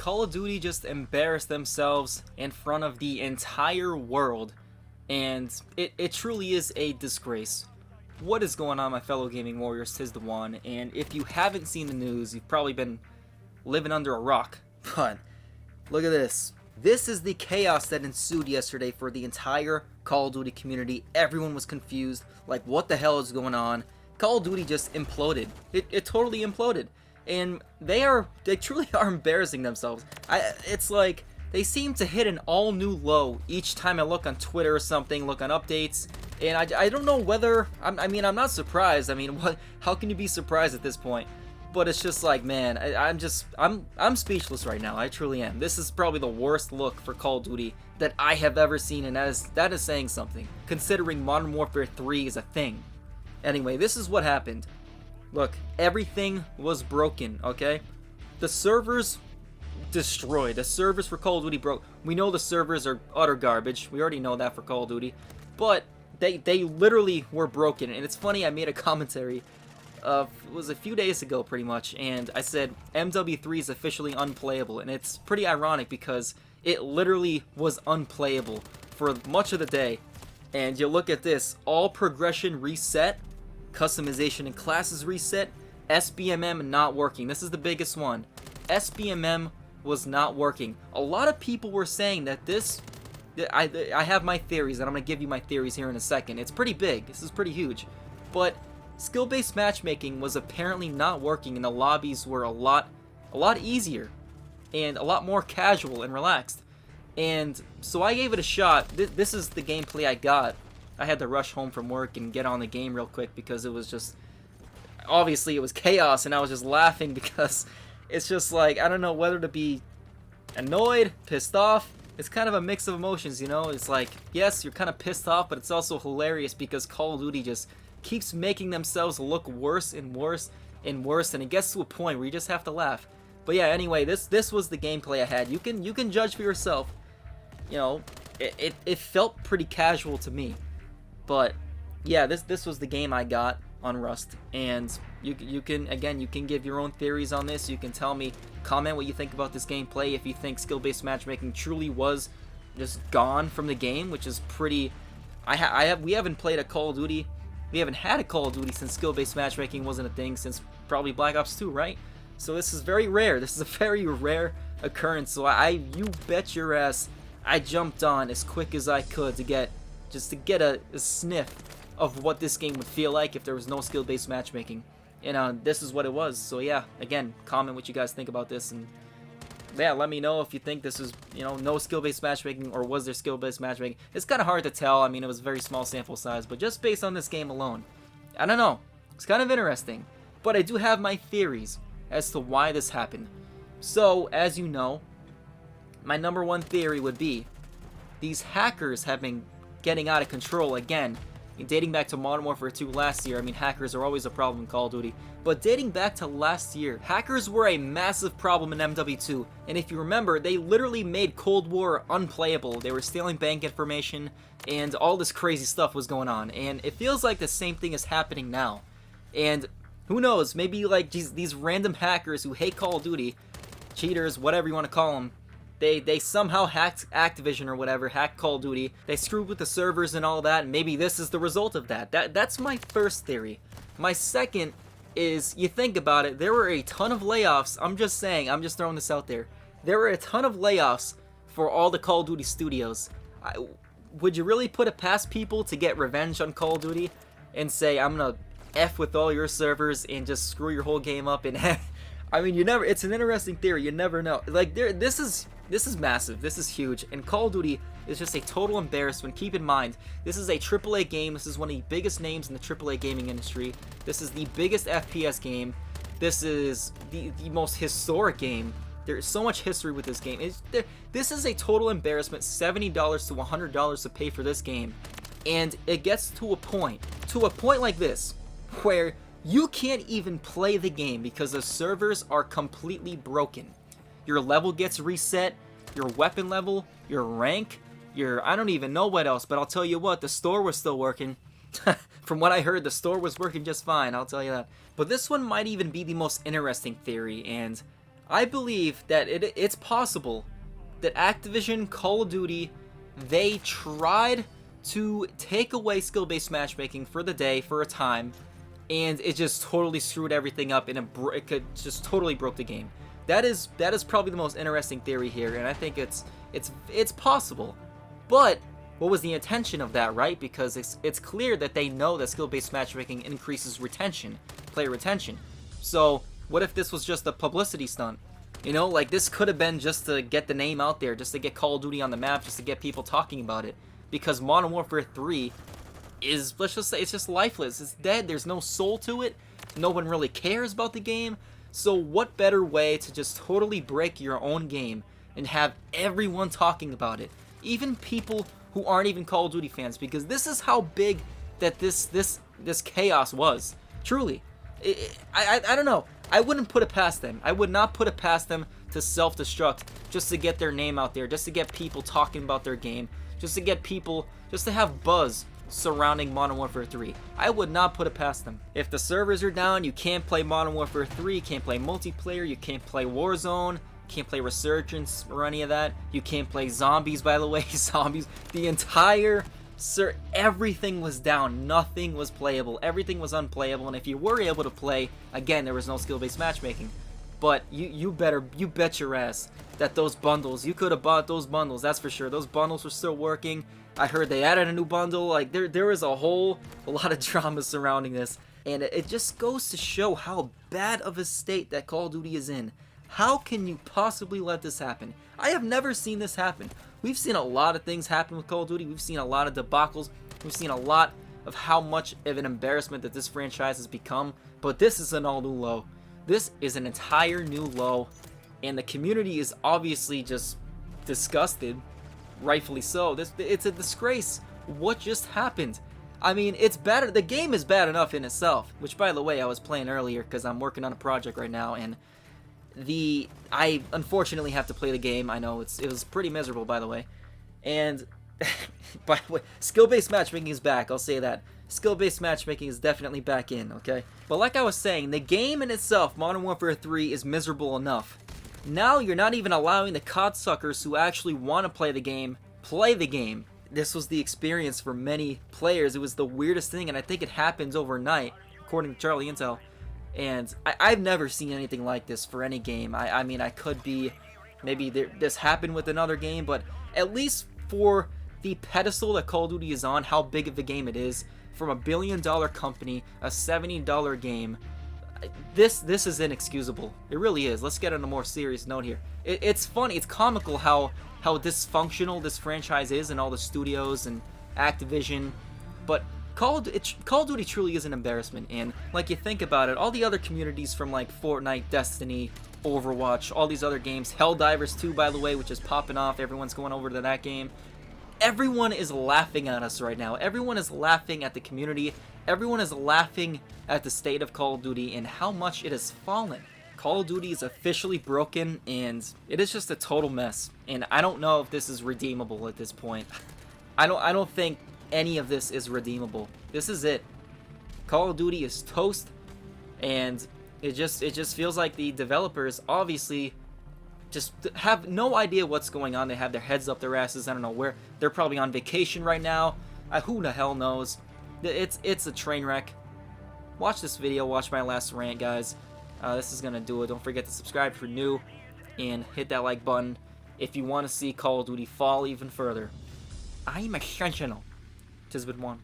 Call of Duty just embarrassed themselves in front of the entire world, and it truly is a disgrace. What is going on, my fellow gaming warriors? 'Tis the one, and if you haven't seen the news, you've probably been living under a rock. But look at this. This is the chaos that ensued yesterday for the entire Call of Duty community. Everyone was confused, like what the hell is going on? Call of Duty just imploded. It totally imploded. And they truly are embarrassing themselves. It's like they seem to hit an all new low each time I look on Twitter or something, look on updates, and I don't know whether I'm not surprised. I mean, how can you be surprised at this point? But it's just like, man, I'm speechless right now. I truly am. This is probably the worst look for Call of Duty that I have ever seen, and that is saying something, considering Modern Warfare 3 is a thing. Anyway, this is what happened. Look, everything was broken, okay? The servers destroyed. The servers for Call of Duty broke. We know the servers are utter garbage. We already know that for Call of Duty. But they literally were broken. And it's funny, I made a commentary it was a few days ago pretty much, and I said MW3 is officially unplayable, and it's pretty ironic because it literally was unplayable for much of the day. And you look at this, all progression reset, customization and classes reset, SBMM not working. This is the biggest one. SBMM was not working. A lot of people were saying that I have my theories, and I'm going to give you my theories here in a second. It's pretty big. This is pretty huge. But skill-based matchmaking was apparently not working, and the lobbies were a lot easier and a lot more casual and relaxed. And so I gave it a shot. This is the gameplay I got. I had to rush home from work and get on the game real quick because it was just, obviously it was chaos, and I was just laughing because it's just like, I don't know whether to be annoyed, pissed off. It's kind of a mix of emotions, you know? It's like, yes, you're kind of pissed off, but it's also hilarious because Call of Duty just keeps making themselves look worse and worse and worse, and it gets to a point where you just have to laugh. But yeah, anyway, this was the gameplay I had. You can judge for yourself. You know, it felt pretty casual to me. But yeah, this was the game I got on Rust, and you can give your own theories on this. You can tell me, comment what you think about this gameplay, if you think skill-based matchmaking truly was just gone from the game, which is pretty. We haven't played a Call of Duty. We haven't had a Call of Duty since skill-based matchmaking wasn't a thing, since probably Black Ops 2, right? So this is very rare. This is a very rare occurrence. So you bet your ass I jumped on as quick as I could to get a sniff of what this game would feel like if there was no skill-based matchmaking. And this is what it was. So yeah, again, comment what you guys think about this, and yeah, let me know if you think this is, you know, no skill-based matchmaking, or was there skill-based matchmaking. It's kind of hard to tell. I mean, it was a very small sample size, but just based on this game alone, I don't know. It's kind of interesting. But I do have my theories as to why this happened. So, as you know, my number one theory would be these hackers have been getting out of control again. Dating back to Modern Warfare 2 last year, I mean, hackers are always a problem in Call of Duty. But dating back to last year, hackers were a massive problem in MW2. And if you remember, they literally made Cold War unplayable. They were stealing bank information, and all this crazy stuff was going on. And it feels like the same thing is happening now. And who knows, maybe like these random hackers who hate Call of Duty, cheaters, whatever you want to call them, they somehow hacked Activision or whatever, hacked Call of Duty. They screwed with the servers and all that, and maybe this is the result of that. That's my first theory. My second is, you think about it, there were a ton of layoffs. I'm just saying, I'm just throwing this out there. There were a ton of layoffs for all the Call of Duty studios. Would you really put it past people to get revenge on Call of Duty and say, I'm gonna F with all your servers and just screw your whole game up? And I mean, it's an interesting theory. You never know. Like, this is massive. This is huge. And Call of Duty is just a total embarrassment. Keep in mind, this is a AAA game. This is one of the biggest names in the AAA gaming industry. This is the biggest FPS game. This is the most historic game. There's so much history with this game. This is a total embarrassment. $70 to $100 to pay for this game. And it gets to a point like this, where you can't even play the game because the servers are completely broken. Your level gets reset, your weapon level, your rank, I don't even know what else, but I'll tell you what, the store was still working. From what I heard, the store was working just fine, I'll tell you that. But this one might even be the most interesting theory, and I believe that it's possible that Activision, Call of Duty, they tried to take away skill-based matchmaking for the day, for a time, and it just totally screwed everything up, and it could just totally broke the game. That is probably the most interesting theory here, and I think it's possible. But what was the intention of that, right? Because it's clear that they know that skill-based matchmaking increases retention, player retention. So what if this was just a publicity stunt? You know, like, this could have been just to get the name out there, just to get Call of Duty on the map, just to get people talking about it. Because Modern Warfare 3 is, let's just say, it's just lifeless. It's dead. There's no soul to it. No one really cares about the game. So what better way to just totally break your own game and have everyone talking about it? Even people who aren't even Call of Duty fans, because this is how big that this chaos was. Truly. I don't know. I wouldn't put it past them. I would not put it past them to self-destruct just to get their name out there, just to get people talking about their game, just to get people, just to have buzz surrounding Modern Warfare 3. I would not put it past them. If the servers are down, you can't play Modern Warfare 3, you can't play multiplayer, you can't play Warzone, can't play Resurgence or any of that. You can't play Zombies, by the way. Zombies. The entire... Sir, everything was down. Nothing was playable. Everything was unplayable. And if you were able to play, again, there was no skill-based matchmaking. But you bet your ass that those bundles, you could have bought those bundles. That's for sure. Those bundles were still working. I heard they added a new bundle. Like, there was a lot of drama surrounding this. And it just goes to show how bad of a state that Call of Duty is in. How can you possibly let this happen? I have never seen this happen. We've seen a lot of things happen with Call of Duty. We've seen a lot of debacles. We've seen a lot of how much of an embarrassment that this franchise has become. But this is an all-new low. This is an entire new low. And the community is obviously just disgusted. Rightfully so. It's a disgrace. What just happened? I mean, it's bad. The game is bad enough in itself. Which, by the way, I was playing earlier because I'm working on a project right now. And I unfortunately have to play the game. I know it was pretty miserable, by the way. And by the way, skill-based matchmaking is back. I'll say that. Skill-based matchmaking is definitely back in, okay? But like I was saying, the game in itself, Modern Warfare 3, is miserable enough. Now you're not even allowing the COD suckers who actually want to play the game, play the game. This was the experience for many players. It was the weirdest thing, and I think it happens overnight, according to Charlie Intel. And I've never seen anything like this for any game. I mean, I could be... Maybe this happened with another game, but at least for the pedestal that Call of Duty is on, how big of a game it is, from a $1 billion company, a $70 game, this is inexcusable. It really is. Let's get on a more serious note here. It's funny, it's comical how dysfunctional this franchise is, and all the studios and Activision, but Call of Duty truly is an embarrassment. And like, you think about it, all the other communities from like Fortnite, Destiny, Overwatch, all these other games, Helldivers 2, by the way, which is popping off, everyone's going over to that game. Everyone is laughing at us right now. Everyone is laughing at the community. Everyone is laughing at the state of Call of Duty and how much it has fallen. Call of Duty is officially broken, and it is just a total mess. And I don't know if this is redeemable at this point. I don't think any of this is redeemable. This is it. Call of Duty is toast, and it just feels like the developers obviously just have no idea what's going on. They have their heads up their asses. I don't know where. They're probably on vacation right now. Who the hell knows? It's a train wreck. Watch this video. Watch my last rant, guys. This is gonna do it. Don't forget to subscribe if you're new, and hit that like button if you want to see Call of Duty fall even further. I'm a sentinel. 'Tis but one.